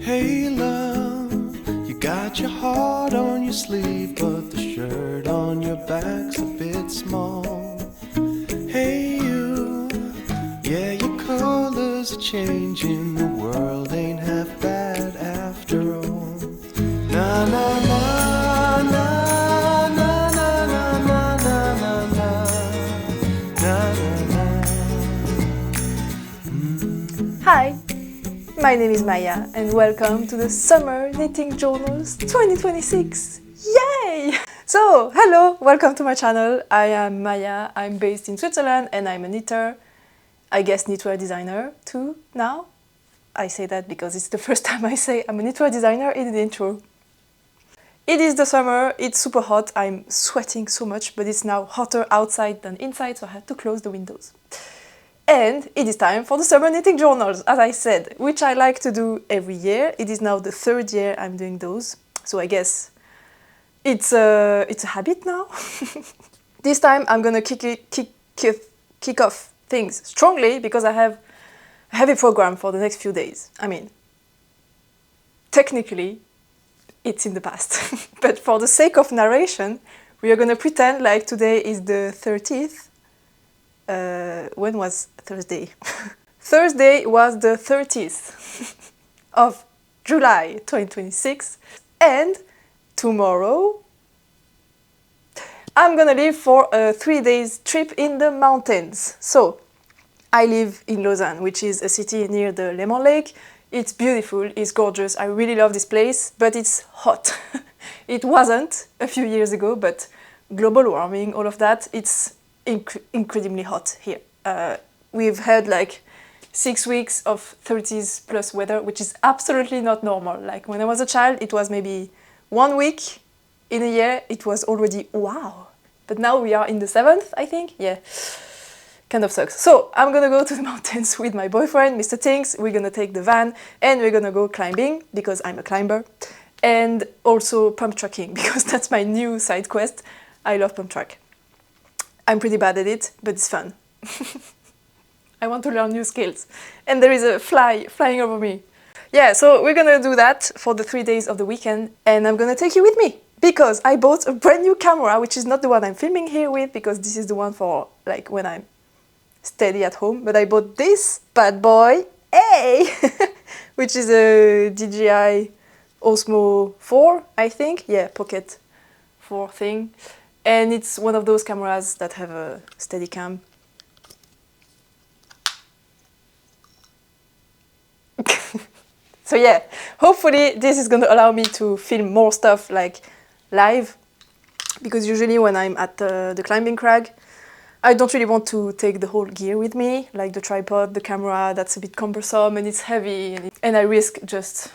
Hey love, you got your heart on your sleeve, but the shirt on your back's a bit small. Hey you, yeah, your colors are changing, the world ain't half bad after all. Na na na na na na na na na na na na. Hi, my name is Maya and welcome to the Summer Knitting Journals 2026! Yay! So, hello, welcome to my channel. I am Maya, I'm based in Switzerland and I'm a knitter, I guess knitwear designer too now. I say that because it's the first time I say I'm a knitwear designer in the intro. It is the summer, it's super hot, I'm sweating so much, but it's now hotter outside than inside, so I had to close the windows. And it is time for the Summer Knitting Journals, as I said, which I like to do every year. It is now the third year I'm doing those, so I guess it's a habit now. This time I'm gonna kick off things strongly because I have a heavy program for the next few days. I mean, technically, it's in the past, but for the sake of narration, we are gonna pretend like today is the 30th. When was Thursday? Thursday was the 30th of July 2026, and tomorrow I'm gonna leave for a 3 days trip in the mountains. So I live in Lausanne, which is a city near the Lemon Lake. It's beautiful, it's gorgeous, I really love this place, but it's hot. It wasn't a few years ago, but global warming, all of that, it's incredibly hot here. We've had like 6 weeks of 30s plus weather, which is absolutely not normal. Like when I was a child, it was maybe 1 week in a year, it was already wow. But now we are in the 7th, I think. Yeah, kind of sucks. So I'm gonna go to the mountains with my boyfriend, Mr. Tinks. We're gonna take the van and we're gonna go climbing because I'm a climber, and also pump tracking because that's my new side quest. I love pump track. I'm pretty bad at it, but it's fun. I want to learn new skills. And there is a fly flying over me. Yeah, so we're gonna do that for the 3 days of the weekend, and I'm gonna take you with me because I bought a brand new camera, which is not the one I'm filming here with because this is the one for like when I'm steady at home, but I bought this bad boy, hey, which is a DJI Osmo 4, I think. Yeah, Pocket 4 thing. And it's one of those cameras that have a steady cam. So yeah, hopefully this is gonna allow me to film more stuff like live, because usually when I'm at the climbing crag, I don't really want to take the whole gear with me, like the tripod, the camera, that's a bit cumbersome and it's heavy, and I risk just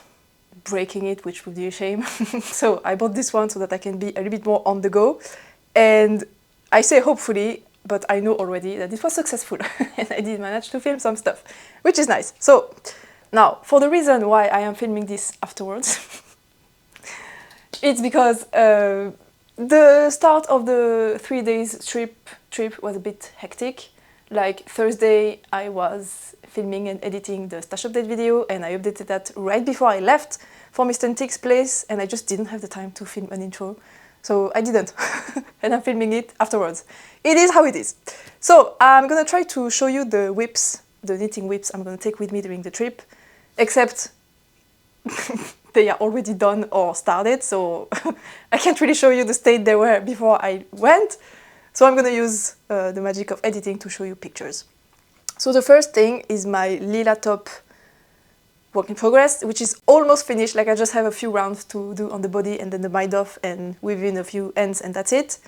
breaking it, which would be a shame. So I bought this one so that I can be a little bit more on the go. And I say hopefully, but I know already that it was successful and I did manage to film some stuff, which is nice. So now, for the reason why I am filming this afterwards, it's because the start of the 3 days trip was a bit hectic. Like Thursday, I was filming and editing the stash update video, and I updated that right before I left for Mr. Tick's place, and I just didn't have the time to film an intro. So I didn't, and I'm filming it afterwards. It is how it is. So I'm gonna try to show you the whips, the knitting whips I'm gonna take with me during the trip, except they are already done or started, so I can't really show you the state they were before I went. So I'm gonna use the magic of editing to show you pictures. So the first thing is my lila top work in progress, which is almost finished. Like I just have a few rounds to do on the body and then the bind off and within a few ends, and that's it.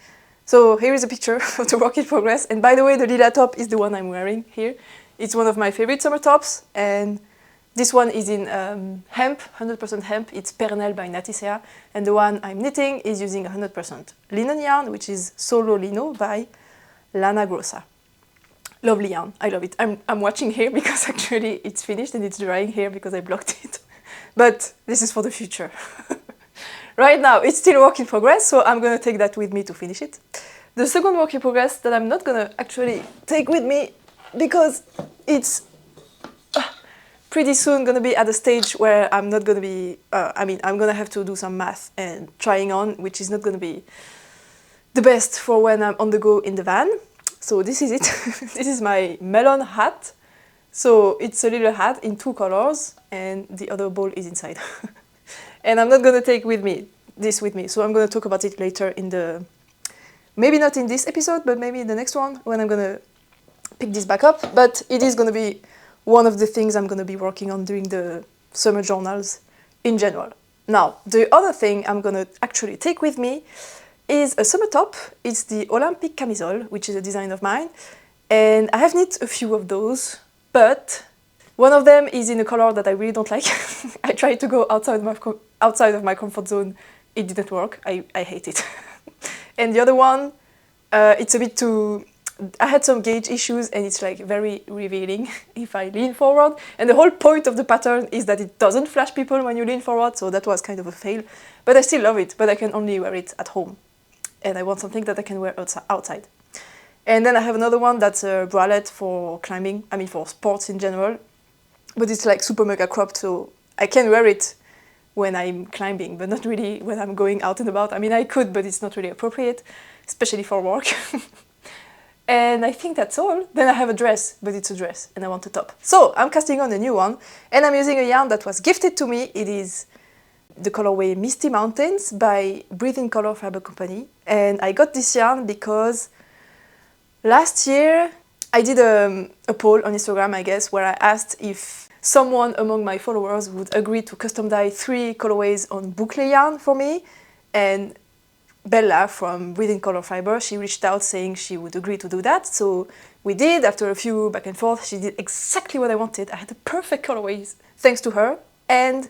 So here is a picture of the work in progress. And by the way, the lila top is the one I'm wearing here. It's one of my favorite summer tops, and this one is in hemp, 100% hemp. It's Pernel by Natisea, and the one I'm knitting is using 100% linen yarn, which is Solo Lino by Lana Grossa. Lovely yarn, I love it. I'm watching here because actually it's finished and it's drying here because I blocked it. But this is for the future. Right now it's still work in progress, so I'm gonna take that with me to finish it. The second work in progress that I'm not gonna actually take with me because it's pretty soon gonna be at a stage where I'm not gonna be, I'm gonna have to do some math and trying on, which is not gonna be the best for when I'm on the go in the van. So this is it. This is my melon hat. So it's a little hat in 2 colors and the other ball is inside. And I'm not gonna take this with me. So I'm gonna talk about it later in the, maybe not in this episode, but maybe in the next one when I'm gonna pick this back up. But it is gonna be one of the things I'm gonna be working on during the summer journals in general. Now, the other thing I'm gonna actually take with me is a summer top. It's the Olympic camisole, which is a design of mine. And I have knit a few of those, but one of them is in a color that I really don't like. I tried to go outside of my comfort zone. It didn't work. I hate it. And the other one, it's a bit too... I had some gauge issues and it's like very revealing if I lean forward. And the whole point of the pattern is that it doesn't flash people when you lean forward, so that was kind of a fail. But I still love it, but I can only wear it at home. And I want something that I can wear outside. And then I have another one that's a bralette for climbing, for sports in general. But it's like super mega cropped, so I can wear it when I'm climbing, but not really when I'm going out and about. I could, but it's not really appropriate, especially for work. And I think that's all. Then I have a dress, but it's a dress, and I want a top. So I'm casting on a new one, and I'm using a yarn that was gifted to me. It is the colorway Misty Mountains by Breathe Color Fiber Company. And I got this yarn because last year I did a poll on Instagram, I guess, where I asked if someone among my followers would agree to custom dye 3 colorways on boucle yarn for me. And Bella from Breathe Color Fiber, she reached out saying she would agree to do that. So we did. After a few back and forth, she did exactly what I wanted. I had the perfect colorways thanks to her. And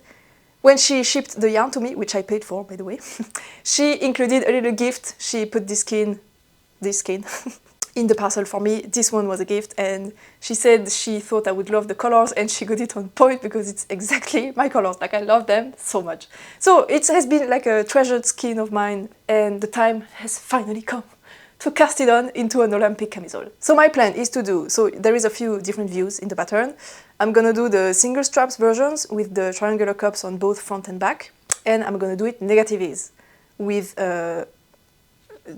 when she shipped the yarn to me, which I paid for, by the way, she included a little gift. She put this skein in the parcel for me. This one was a gift, and she said she thought I would love the colors, and she got it on point because it's exactly my colors. Like, I love them so much. So it has been like a treasured skein of mine, and the time has finally come to cast it on into an Olympic camisole. So my plan is to do, so there is a few different views in the pattern. I'm gonna do the single straps versions with the triangular cups on both front and back, and I'm gonna do it negative ease with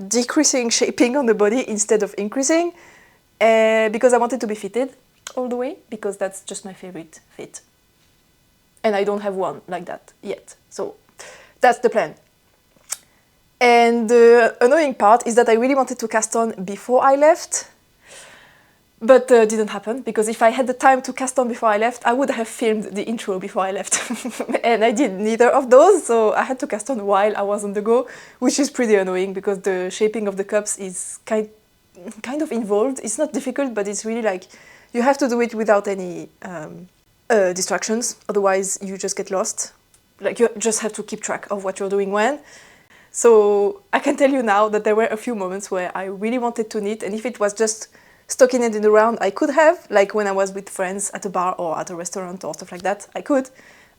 decreasing shaping on the body instead of increasing, because I want it to be fitted all the way, because that's just my favorite fit. And I don't have one like that yet. So that's the plan. And the annoying part is that I really wanted to cast on before I left, but didn't happen, because if I had the time to cast on before I left, I would have filmed the intro before I left. And I did neither of those, so I had to cast on while I was on the go, which is pretty annoying because the shaping of the cups is kind of involved. It's not difficult, but it's really like you have to do it without any distractions, otherwise you just get lost. Like, you just have to keep track of what you're doing when. So I can tell you now that there were a few moments where I really wanted to knit, and if it was just stocking it in the round, I could have, like when I was with friends at a bar or at a restaurant or stuff like that, I could.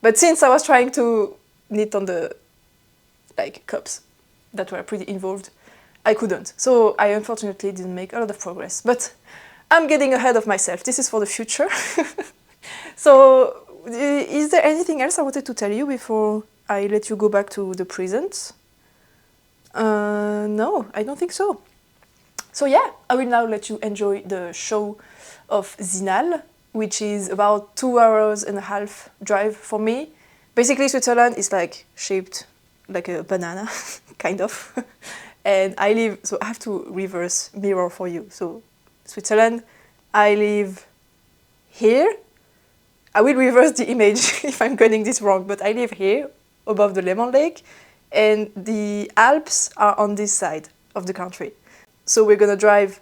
But since I was trying to knit on the cups that were pretty involved, I couldn't. So I unfortunately didn't make a lot of progress, but I'm getting ahead of myself. This is for the future. So is there anything else I wanted to tell you before I let you go back to the present? No, I don't think so. So yeah, I will now let you enjoy the show of Zinal, which is about 2.5 hours drive for me. Basically, Switzerland is like shaped like a banana, kind of. And I live, so I have to reverse mirror for you. So Switzerland, I live here. I will reverse the image if I'm getting this wrong, but I live here above the Lemon Lake, and the Alps are on this side of the country. So we're gonna drive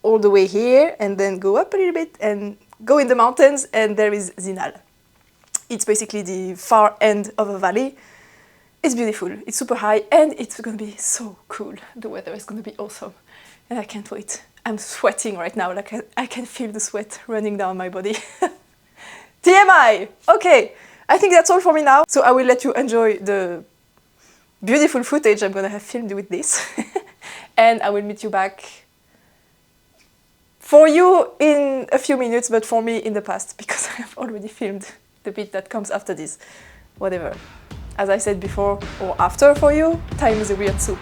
all the way here and then go up a little bit and go in the mountains, and there is Zinal. It's basically the far end of a valley. It's beautiful, it's super high, and it's gonna be so cool. The weather is gonna be awesome, and I can't wait. I'm sweating right now, like I can feel the sweat running down my body. TMI! Okay, I think that's all for me now. So I will let you enjoy the beautiful footage I'm gonna have filmed with this. And I will meet you back for you in a few minutes, but for me in the past, because I have already filmed the bit that comes after this. Whatever. As I said before, or after for you, time is a weird soup.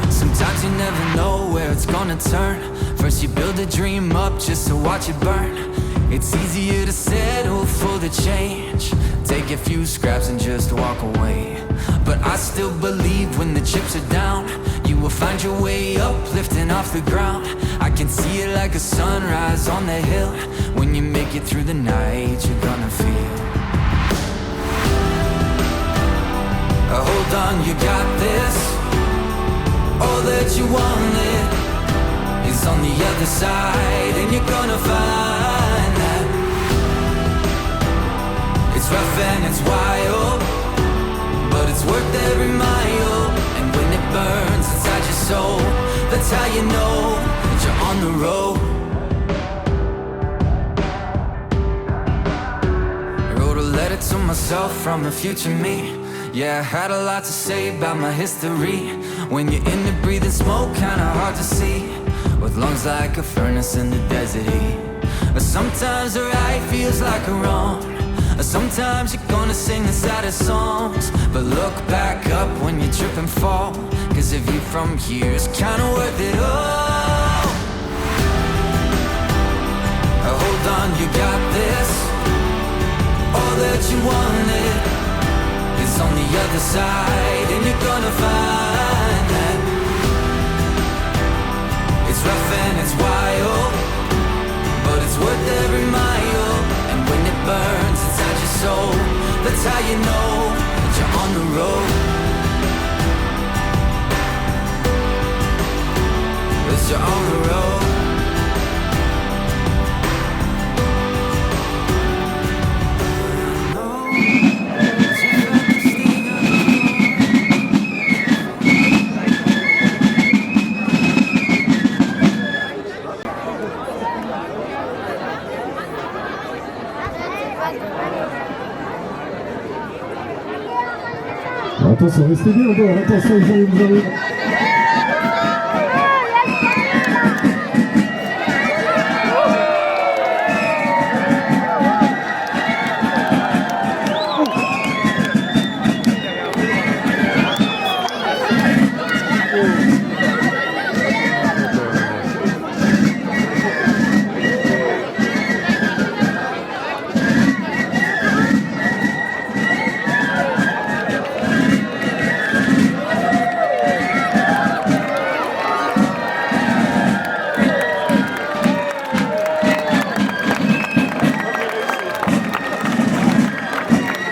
Sometimes you never know where it's gonna turn. First you build a dream up just to watch it burn. It's easier to settle for the change. Take a few scraps and just walk away. But I still believe when the chips are down, you will find your way up, lifting off the ground. I can see it like a sunrise on the hill. When you make it through the night, you're gonna feel. Hold on, you got this. All that you wanted is on the other side, and you're gonna find that it's rough and it's wild, but it's worth every mile. And when it burns inside your soul, that's how you know that you're on the road. I wrote a letter to myself from the future me. Yeah, I had a lot to say about my history. When you're in the breathing smoke, kinda hard to see, with lungs like a furnace in the desert heat. Sometimes the right feels like a wrong. Sometimes you're gonna sing the saddest songs, but look back up when you trip and fall, 'cause a view from here is kinda worth it all. Hold on, you got this. All that you wanted is on the other side, and you're gonna find that it's rough and it's wild, but it's worth every mile. And when it burns inside your soul, that's how you know that you're on the road. That you're on the road. Attention, restez bien au bord, attention, ils vont vous arriver.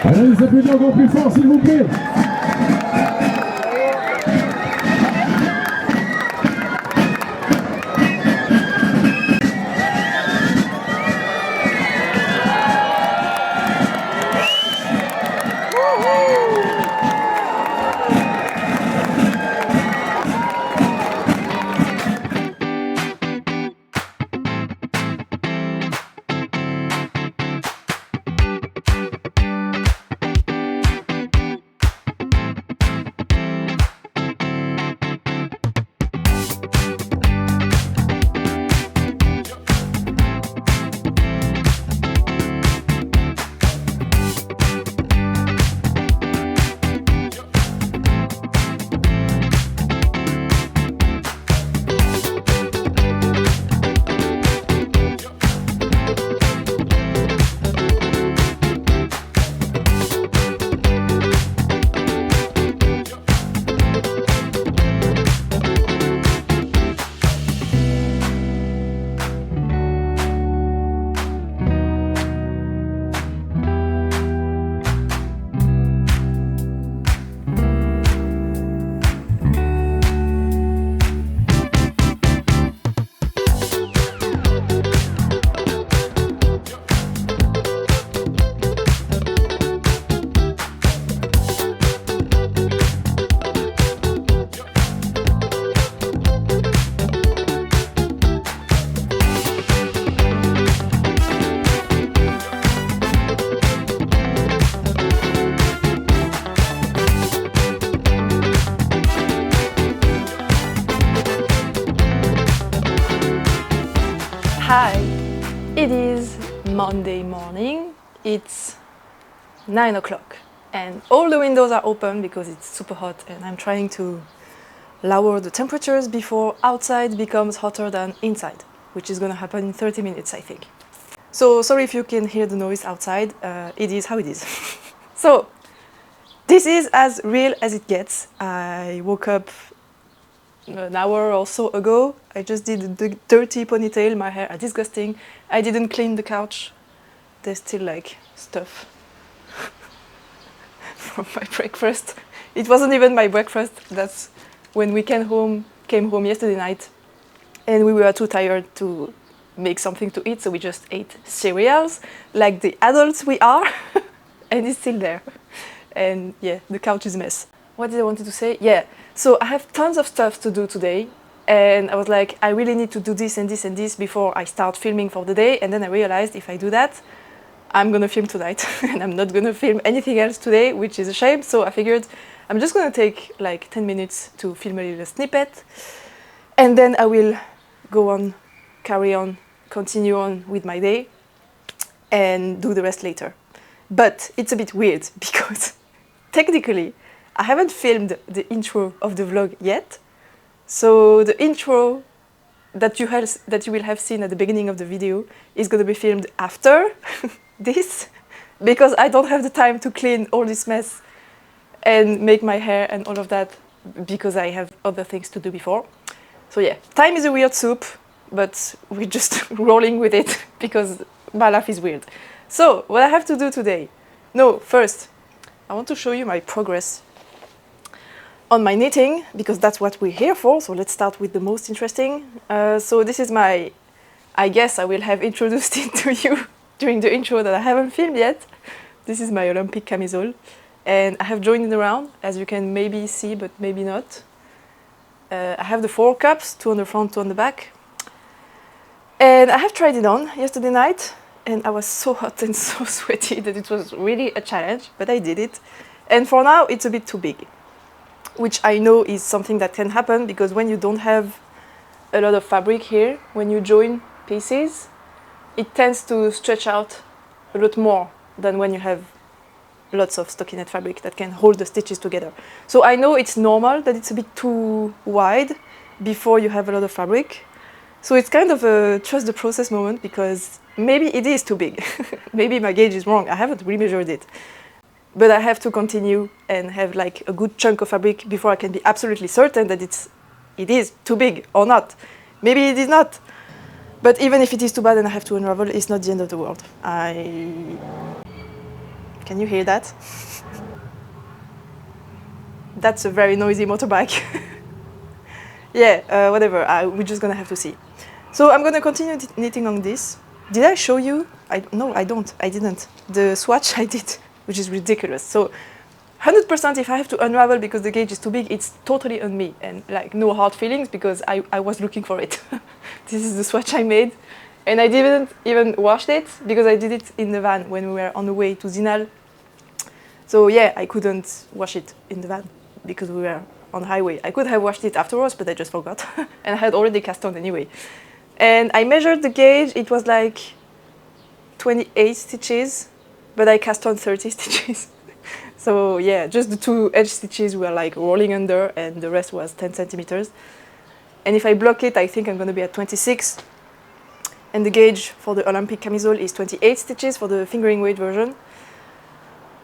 Allez, les applaudissements encore plus fort, s'il vous plaît. Hi! It is Monday morning, it's 9 o'clock and all the windows are open because it's super hot and I'm trying to lower the temperatures before outside becomes hotter than inside, which is gonna happen in 30 minutes I think. So sorry if you can hear the noise outside, it is how it is. So this is as real as it gets. I woke up an hour or so ago. I just did the dirty ponytail, my hair are disgusting. I didn't clean the couch. There's still like stuff from my breakfast. It wasn't even my breakfast. That's when we came home yesterday night and we were too tired to make something to eat, so we just ate cereals like the adults we are and it's still there. And yeah, the couch is a mess. What did I wanted to say? Yeah, so I have tons of stuff to do today and I was like, I really need to do this and this and this before I start filming for the day, and then I realized if I do that, I'm gonna film tonight and I'm not gonna film anything else today, which is a shame. So I figured I'm just gonna take like 10 minutes to film a little snippet and then I will go on, carry on, continue on with my day and do the rest later. But it's a bit weird because technically I haven't filmed the intro of the vlog yet. So the intro that you will have seen at the beginning of the video is going to be filmed after this, because I don't have the time to clean all this mess and make my hair and all of that because I have other things to do before. So yeah, time is a weird soup, but we're just rolling with it because my life is weird. So what I have to do today? No, first I want to show you my progress on my knitting, because that's what we're here for. So let's start with the most interesting. So this is my, I guess I will have introduced it to you during the intro that I haven't filmed yet. This is my Olympic camisole and I have joined it around, as you can maybe see but maybe not. I have the 4 cups, 2 on the front, 2 on the back. And I have tried it on yesterday night and I was so hot and so sweaty that it was really a challenge, but I did it. And for now it's a bit too big, which I know is something that can happen because when you don't have a lot of fabric here, when you join pieces, it tends to stretch out a lot more than when you have lots of stockinette fabric that can hold the stitches together. So I know it's normal that it's a bit too wide before you have a lot of fabric. So it's kind of a trust the process moment, because maybe it is too big. Maybe my gauge is wrong, I haven't remeasured it. But I have to continue and have like a good chunk of fabric before I can be absolutely certain that it is too big or not. Maybe it is not. But even if it is too bad and I have to unravel, it's not the end of the world. Can you hear that? That's a very noisy motorbike. Yeah, whatever, we're just gonna have to see. So I'm gonna continue knitting on this. Did I show you? No, I didn't. The swatch I did, which is ridiculous. So 100% if I have to unravel because the gauge is too big, it's totally on me and like no hard feelings because I was looking for it. This is the swatch I made and I didn't even wash it because I did it in the van when we were on the way to Zinal. So yeah, I couldn't wash it in the van because we were on the highway. I could have washed it afterwards, but I just forgot. And I had already cast on anyway. And I measured the gauge, it was like 28 stitches, but I cast on 30 stitches. So yeah, just the 2 edge stitches were like rolling under and the rest was 10 centimeters. And if I block it, I think I'm gonna be at 26. And the gauge for the Olympic camisole is 28 stitches for the fingering weight version.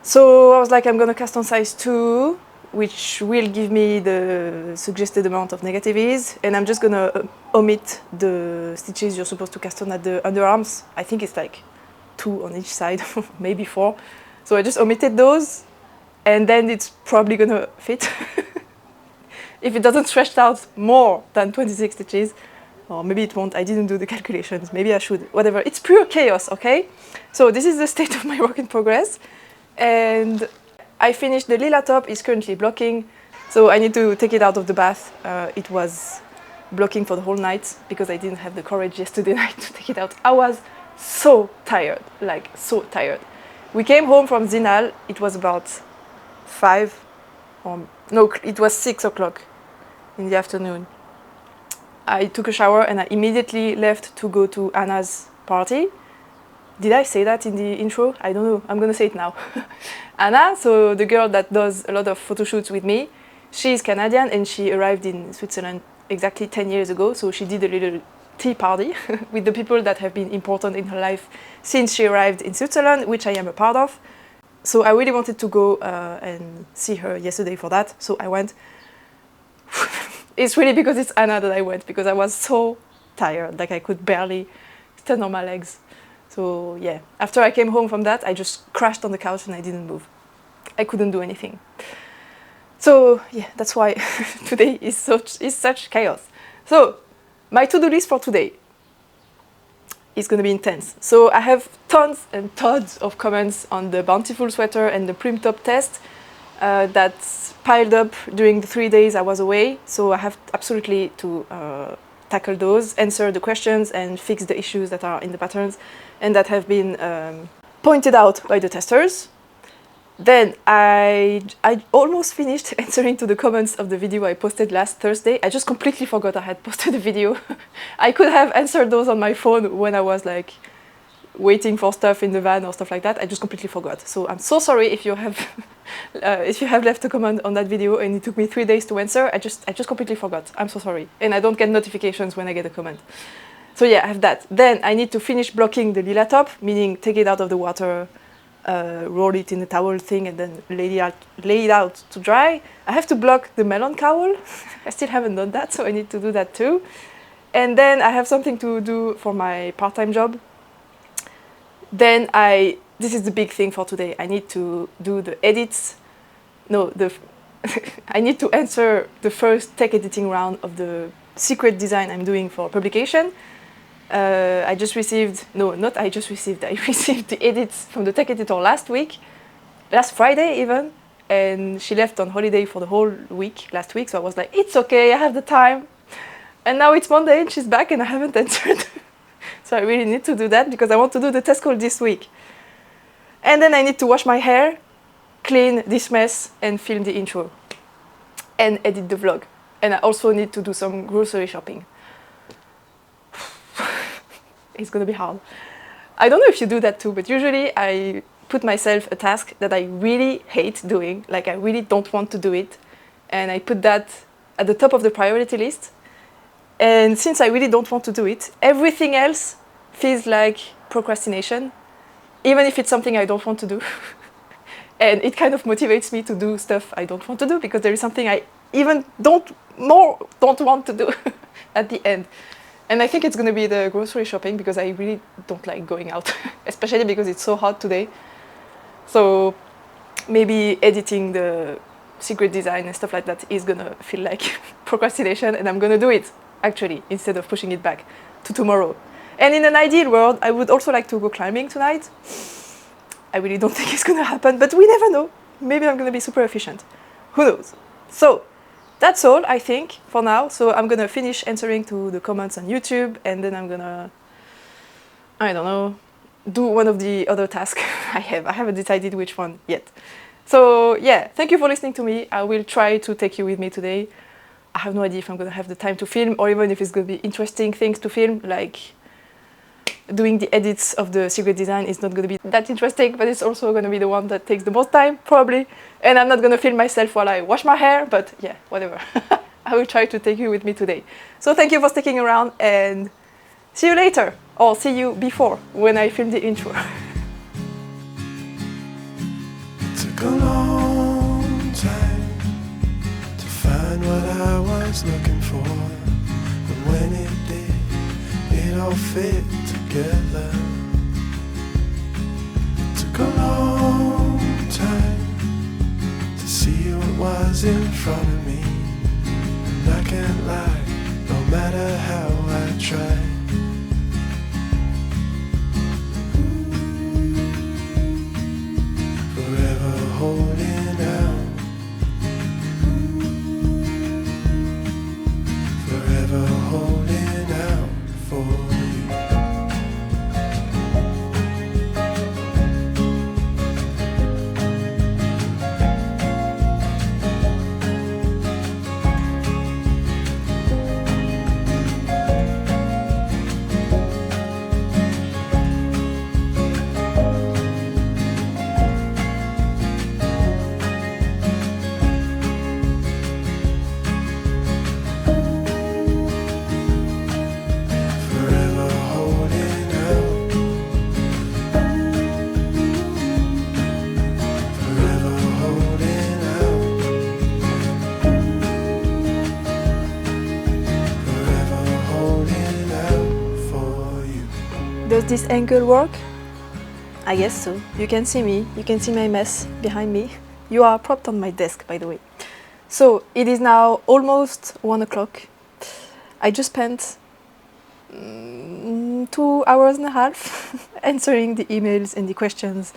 So I was like, I'm gonna cast on size 2, which will give me the suggested amount of negative ease. And I'm just gonna omit the stitches you're supposed to cast on at the underarms. I think it's like 2 on each side, maybe 4. So I just omitted those, and then it's probably gonna fit. If it doesn't stretch out more than 26 stitches, or maybe it won't, I didn't do the calculations, maybe I should, whatever. It's pure chaos, okay? So this is the state of my work in progress. And I finished the lila top, is currently blocking, so I need to take it out of the bath. It was blocking for the whole night because I didn't have the courage yesterday night to take it out. I was so tired, like so tired. We came home from Zinal, it was about 5, or no, it was 6 o'clock in the afternoon. I took a shower and I immediately left to go to Anna's party. Did I say that in the intro? I don't know. I'm gonna say it now. Anna, so the girl that does a lot of photo shoots with me, she's Canadian and she arrived in Switzerland exactly 10 years ago. So she did a little tea party with the people that have been important in her life since she arrived in Switzerland, which I am a part of. So I really wanted to go and see her yesterday for that. So I went. It's really because it's Anna that I went, because I was so tired, like I could barely stand on my legs. So yeah, after I came home from that, I just crashed on the couch and I didn't move. I couldn't do anything. So yeah, that's why today is such chaos. So my to-do list for today is going to be intense. So I have tons and tons of comments on the Bountiful Sweater and the Prim Top test that's piled up during the 3 days I was away. So I have absolutely to tackle those, answer the questions and fix the issues that are in the patterns and that have been pointed out by the testers. Then I almost finished answering to the comments of the video I posted last Thursday. I just completely forgot I had posted a video. I could have answered those on my phone when I was like waiting for stuff in the van or stuff like that. I just completely forgot. So I'm so sorry if you have left a comment on that video and it took me 3 days to answer. I just completely forgot. I'm so sorry. And I don't get notifications when I get a comment. So yeah, I have that. Then I need to finish blocking the lila top, meaning take it out of the water, roll it in a towel thing and then lay it out to dry. I have to block the Melon Cowl. I still haven't done that, so I need to do that too. And then I have something to do for my part-time job. Then this is the big thing for today. I need to do the edits. No, I need to answer the first tech editing round of the secret design I'm doing for publication. I received the edits from the tech editor last Friday even, and she left on holiday for the whole week last week, so I was like, it's okay, I have the time. And now it's Monday and she's back and I haven't answered. So I really need to do that because I want to do the test call this week. And then I need to wash my hair, clean this mess and film the intro and edit the vlog. And I also need to do some grocery shopping. It's gonna be hard. I don't know if you do that too, but usually I put myself a task that I really hate doing, like I really don't want to do it, and I put that at the top of the priority list. And since I really don't want to do it, everything else feels like procrastination, even if it's something I don't want to do. And it kind of motivates me to do stuff I don't want to do because there is something I even don't want to do at the end. And I think it's going to be the grocery shopping because I really don't like going out, especially because it's so hot today. So maybe editing the secret design and stuff like that is going to feel like procrastination, and I'm going to do it, actually, instead of pushing it back to tomorrow. And in an ideal world, I would also like to go climbing tonight. I really don't think it's going to happen, but we never know. Maybe I'm going to be super efficient. Who knows? So that's all, I think, for now. So I'm going to finish answering to the comments on YouTube, and then I'm going to, I don't know, do one of the other tasks I have. I haven't decided which one yet. So yeah, thank you for listening to me. I will try to take you with me today. I have no idea if I'm going to have the time to film, or even if it's going to be interesting things to film, like doing the edits of the secret design is not going to be that interesting, but it's also going to be the one that takes the most time, probably. And I'm not going to film myself while I wash my hair, but yeah, whatever. I will try to take you with me today. So thank you for sticking around, and see you later, or see you before, when I film the intro. Took a long time to find what I was looking for, and when it did, it all fit together. Took a long time to see what was in front of me, and I can't lie, no matter how I try. Forever holding out, forever holding out for you. this angle work? I guess so. You can see me, you can see my mess behind me. You are propped on my desk, by the way. So it is now almost 1 o'clock. I just spent 2 hours and a half answering the emails and the questions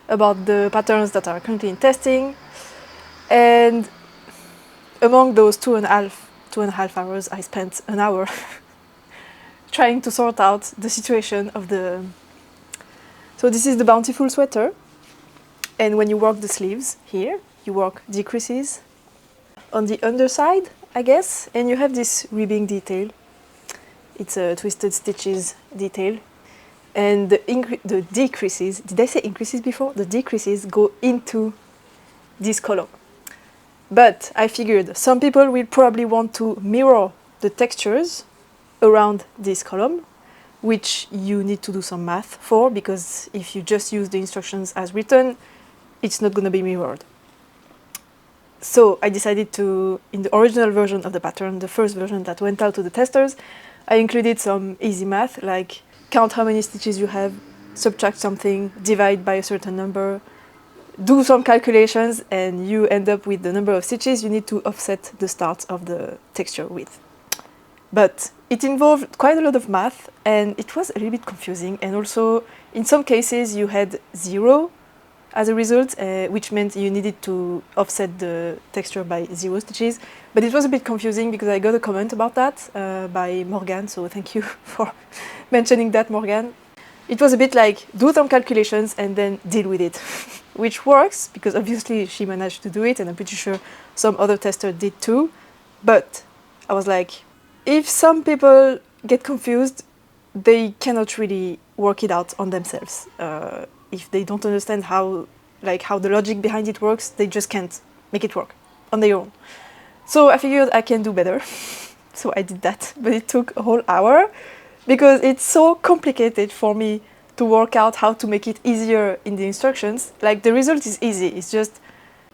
about the patterns that are currently in testing. And among those 2.5 hours, I spent an hour trying to sort out the situation of the... So this is the Bountiful Sweater. And when you work the sleeves here, you work decreases on the underside, I guess, and you have this ribbing detail. It's a twisted stitches detail. And the decreases, did I say increases before? The decreases go into this column. But I figured some people will probably want to mirror the textures around this column, which you need to do some math for, because if you just use the instructions as written, it's not going to be mirrored. So I decided to, in the original version of the pattern, the first version that went out to the testers, I included some easy math, like count how many stitches you have, subtract something, divide by a certain number, do some calculations, and you end up with the number of stitches you need to offset the start of the texture with. But it involved quite a lot of math, and it was a little bit confusing, and also in some cases you had 0 as a result, which meant you needed to offset the texture by 0 stitches. But it was a bit confusing because I got a comment about that by Morgan, so thank you for mentioning that, Morgan. It was a bit like, do some calculations and then deal with it, which works because obviously she managed to do it, and I'm pretty sure some other tester did too. But I was like, if some people get confused, they cannot really work it out on themselves. If they don't understand how the logic behind it works, they just can't make it work on their own. So I figured I can do better. So I did that, but it took a whole hour because it's so complicated for me to work out how to make it easier in the instructions. Like, the result is easy. It's just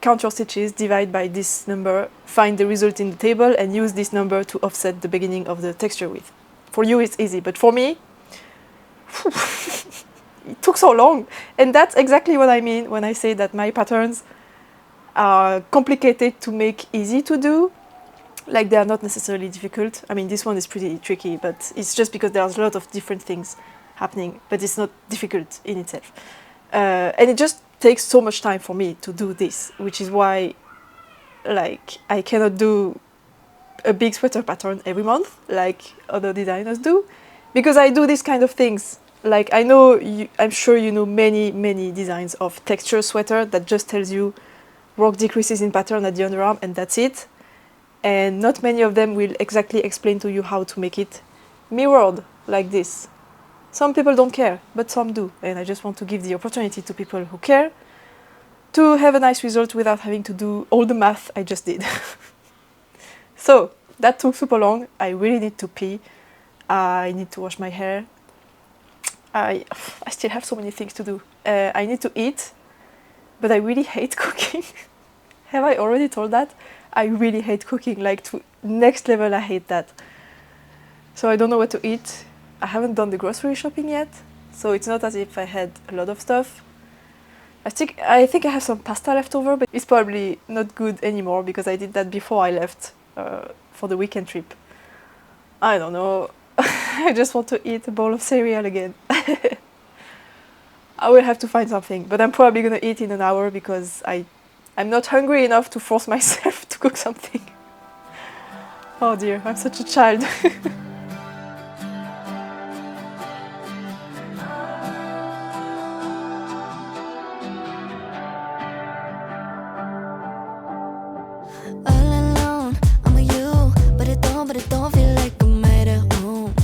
count your stitches, divide by this number, find the result in the table, and use this number to offset the beginning of the texture width. For you, it's easy, but for me, it took so long. And that's exactly what I mean when I say that my patterns are complicated to make easy to do. Like, they are not necessarily difficult. I mean, this one is pretty tricky, but it's just because there's a lot of different things happening, but it's not difficult in itself. And it just takes so much time for me to do this, which is why, like, I cannot do a big sweater pattern every month like other designers do, because I do these kind of things. Like, I'm sure you know many designs of texture sweater that just tells you work decreases in pattern at the underarm and that's it. And not many of them will exactly explain to you how to make it mirrored like this. Some people don't care, but some do. And I just want to give the opportunity to people who care to have a nice result without having to do all the math I just did. So that took super long. I really need to pee. I need to wash my hair. I still have so many things to do. I need to eat, but I really hate cooking. Have I already told that? I really hate cooking, like to next level I hate that. So I don't know what to eat. I haven't done the grocery shopping yet, so it's not as if I had a lot of stuff. I think I have some pasta left over, but it's probably not good anymore because I did that before I left for the weekend trip. I don't know. I just want to eat a bowl of cereal again. I will have to find something, but I'm probably gonna eat in an hour because I'm not hungry enough to force myself to cook something. Oh dear, I'm such a child. All alone, I'm with you, but it don't feel like I'm right at home.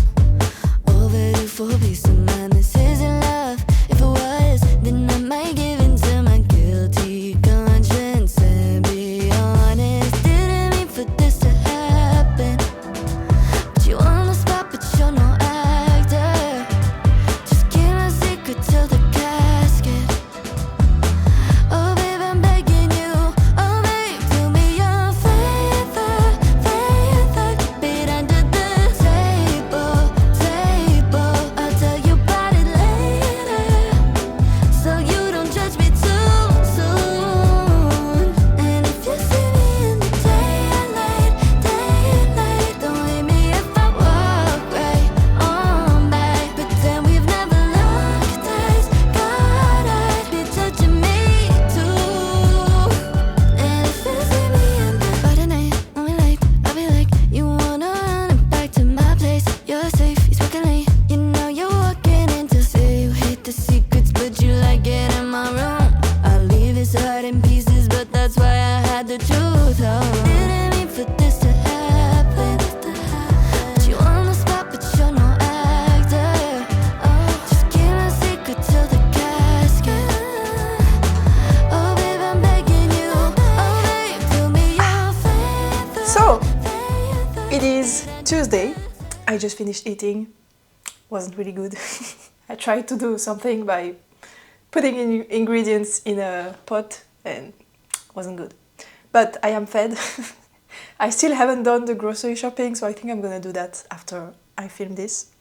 Overdue for peace of mind. This isn't love. If it was, then I might give in to my guilty conscience and be honest. Didn't mean for this to happen. But you on the spot, but you're no actor. Just keep my secret till the casket. Oh babe, I'm begging you. Oh babe, do me a favor, keep it under So, it is Tuesday. I just finished eating. Wasn't really good. I tried to do something by putting in ingredients in a pot and wasn't good. But I am fed. I still haven't done the grocery shopping, so I think I'm gonna do that after I film this.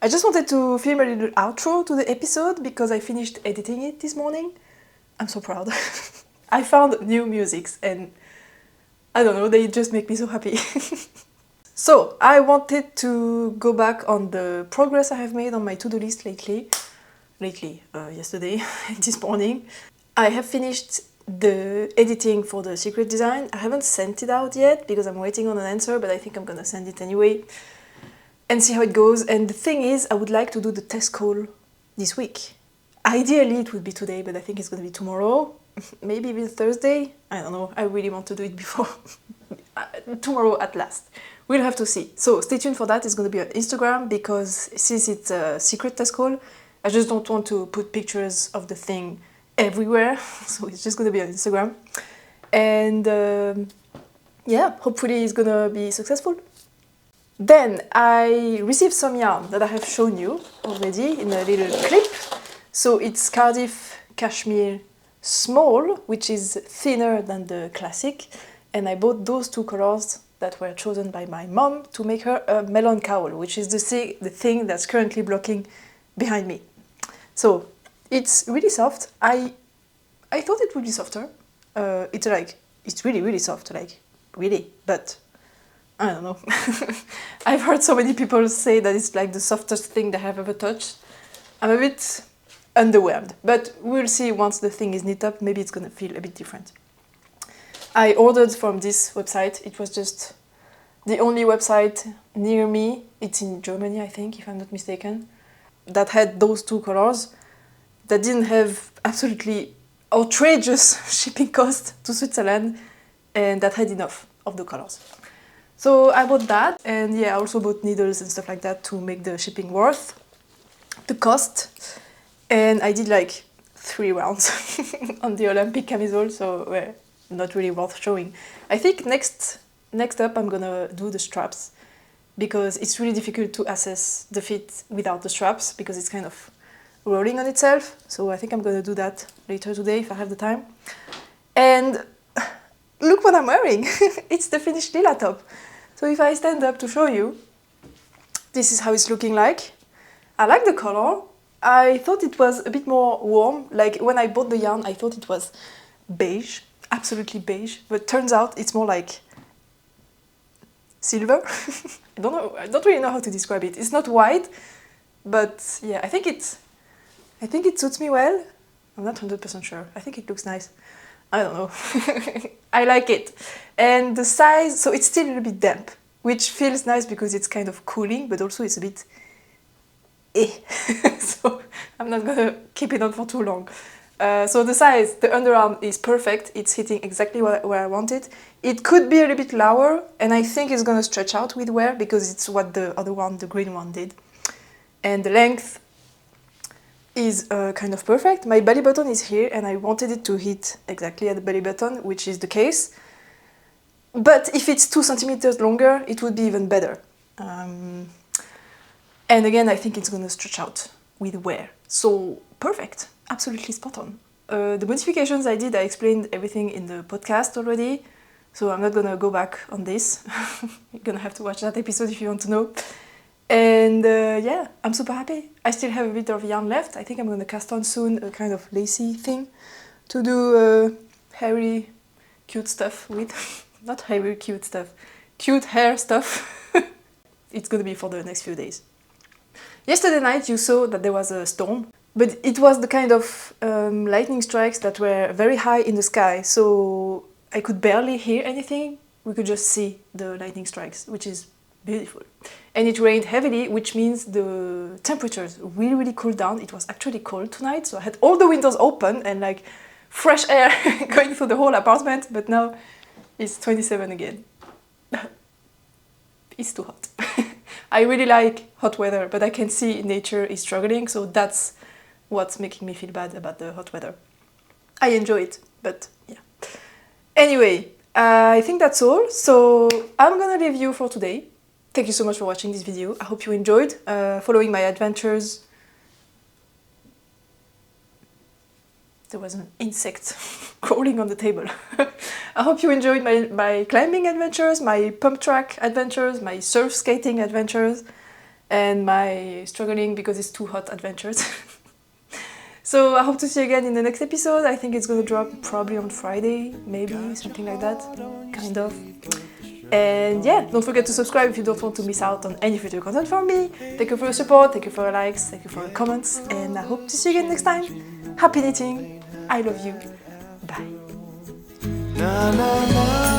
I just wanted to film a little outro to the episode because I finished editing it this morning. I'm so proud. I found new musics and I don't know, they just make me so happy. So, I wanted to go back on the progress I have made on my to-do list lately. Yesterday, this morning. I have finished the editing for the secret design. I haven't sent it out yet because I'm waiting on an answer, but I think I'm gonna send it anyway and see how it goes. And the thing is, I would like to do the test call this week. Ideally, it would be today, but I think it's gonna be tomorrow. Maybe even Thursday. I don't know. I really want to do it before tomorrow at last. We'll have to see. So stay tuned for that. It's going to be on Instagram because since it's a secret test call, I just don't want to put pictures of the thing everywhere. So it's just going to be on Instagram. And yeah, hopefully it's going to be successful. Then I received some yarn that I have shown you already in a little clip. So it's Cardiff Cashmere Small, which is thinner than the classic. And I bought those two colors that were chosen by my mom to make her a Melon Cowl, which is the thing that's currently blocking behind me. So it's really soft. I thought it would be softer. It's really soft, like really, but I don't know. I've heard so many people say that it's like the softest thing they have ever touched. I'm a bit underwhelmed, but we'll see once the thing is knit up. Maybe it's gonna feel a bit different. I ordered from this website. It was just the only website near me. It's in Germany, I think, if I'm not mistaken, that had those two colors, that didn't have absolutely outrageous shipping cost to Switzerland, and that had enough of the colors. So I bought that, and yeah, I also bought needles and stuff like that to make the shipping worth the cost. And I did like 3 rounds on the Olympic camisole, so well, not really worth showing. I think next up I'm gonna do the straps because it's really difficult to assess the fit without the straps because it's kind of rolling on itself. So I think I'm gonna do that later today if I have the time. And look what I'm wearing! It's the finished lila top. So if I stand up to show you, this is how it's looking like. I like the color. I thought it was a bit more warm. Like when I bought the yarn, I thought it was beige. Absolutely beige, but turns out it's more like silver. I don't really know how to describe it. It's not white, but yeah, I think it suits me well. I'm not 100% sure. I think it looks nice. I don't know. I like it. And the size, so it's still a little bit damp, which feels nice because it's kind of cooling, but also it's a bit so I'm not gonna keep it on for too long. So the size, the underarm is perfect. It's hitting exactly where I want it. It could be a little bit lower, and I think it's gonna stretch out with wear because it's what the other one, the green one, did. And the length is kind of perfect. My belly button is here, and I wanted it to hit exactly at the belly button, which is the case. But if it's 2 centimeters longer, it would be even better. And again, I think it's gonna stretch out with wear. So perfect. Absolutely spot on. The modifications I did, I explained everything in the podcast already, so I'm not gonna go back on this. You're gonna have to watch that episode if you want to know. And yeah, I'm super happy. I still have a bit of yarn left. I think I'm gonna cast on soon a kind of lacy thing to do hairy, cute stuff with. Not hairy, cute stuff. Cute hair stuff. It's gonna be for the next few days. Yesterday night you saw that there was a storm. But it was the kind of lightning strikes that were very high in the sky, so I could barely hear anything. We could just see the lightning strikes, which is beautiful. And it rained heavily, which means the temperatures really cooled down. It was actually cold tonight, so I had all the windows open and like fresh air going through the whole apartment, but now it's 27 again. It's too hot. I really like hot weather, but I can see nature is struggling, so that's what's making me feel bad about the hot weather. I enjoy it, but yeah. Anyway, I think that's all. So I'm gonna leave you for today. Thank you so much for watching this video. I hope you enjoyed following my adventures. There was an insect crawling on the table. I hope you enjoyed my climbing adventures, my pump track adventures, my surf skating adventures, and my struggling because it's too hot adventures. So I hope to see you again in the next episode. I think it's gonna drop probably on Friday, maybe, something like that, kind of. And yeah, don't forget to subscribe if you don't want to miss out on any future content from me. Thank you for your support, thank you for your likes, thank you for your comments, and I hope to see you again next time. Happy knitting, I love you, bye. Na na na.